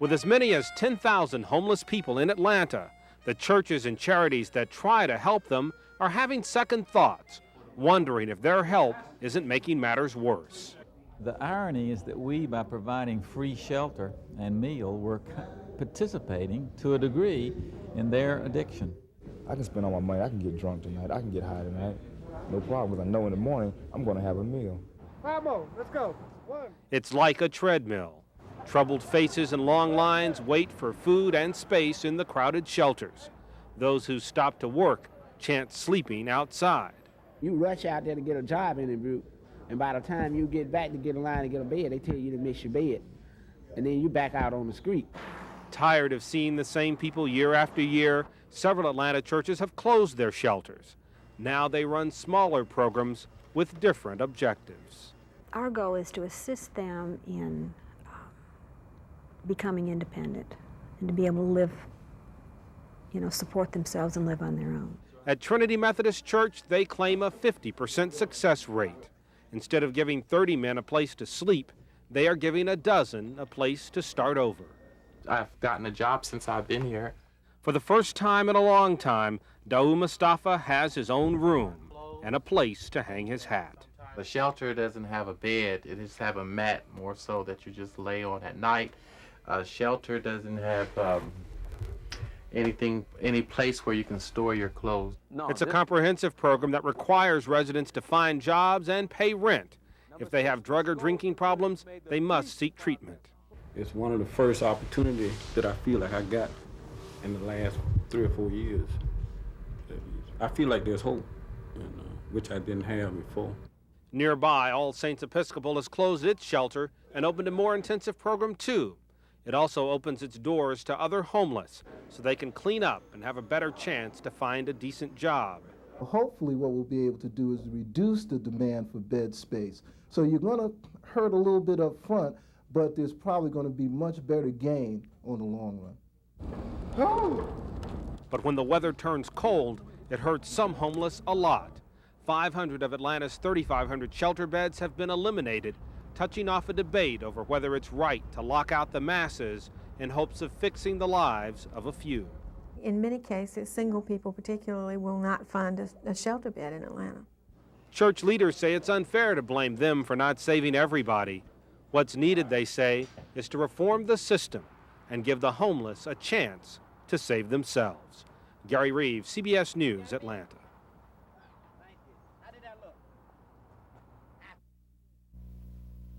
With as many as 10,000 homeless people in Atlanta, the churches and charities that try to help them are having second thoughts, wondering if their help isn't making matters worse. The irony is that we, by providing free shelter and meal, we're participating to a degree in their addiction. I can spend all my money. I can get drunk tonight. I can get high tonight. No problem, because I know in the morning I'm going to have a meal. 5 more. Let's go. 1. It's like a treadmill. Troubled faces and long lines wait for food and space in the crowded shelters. Those who stop to work chant sleeping outside. You rush out there to get a job interview, and by the time you get back to get in line to get a bed, they tell you to miss your bed, and then you back out on the street. Tired of seeing the same people year after year, several Atlanta churches have closed their shelters. Now they run smaller programs with different objectives. Our goal is to assist them in becoming independent and to be able to live, support themselves and live on their own. At Trinity Methodist Church, they claim a 50% success rate. Instead of giving 30 men a place to sleep, they are giving a dozen a place to start over. I've gotten a job since I've been here. For the first time in a long time, Daou Mustafa has his own room and a place to hang his hat. The shelter doesn't have a bed, it just have a mat more so that you just lay on at night. Shelter doesn't have any place where you can store your clothes. It's a comprehensive program that requires residents to find jobs and pay rent. If they have drug or drinking problems, they must seek treatment. It's one of the first opportunities that I feel like I got in the last 3 or 4 years. I feel like there's hope, which I didn't have before. Nearby, All Saints Episcopal has closed its shelter and opened a more intensive program too. It also opens its doors to other homeless so they can clean up and have a better chance to find a decent job. Hopefully what we'll be able to do is reduce the demand for bed space. So you're going to hurt a little bit up front, but there's probably going to be much better gain on the long run. But when the weather turns cold, it hurts some homeless a lot. 500 of Atlanta's 3,500 shelter beds have been eliminated, touching off a debate over whether it's right to lock out the masses in hopes of fixing the lives of a few. In many cases, single people particularly will not find a shelter bed in Atlanta. Church leaders say it's unfair to blame them for not saving everybody. What's needed, they say, is to reform the system and give the homeless a chance to save themselves. Gary Reaves, CBS News, Atlanta.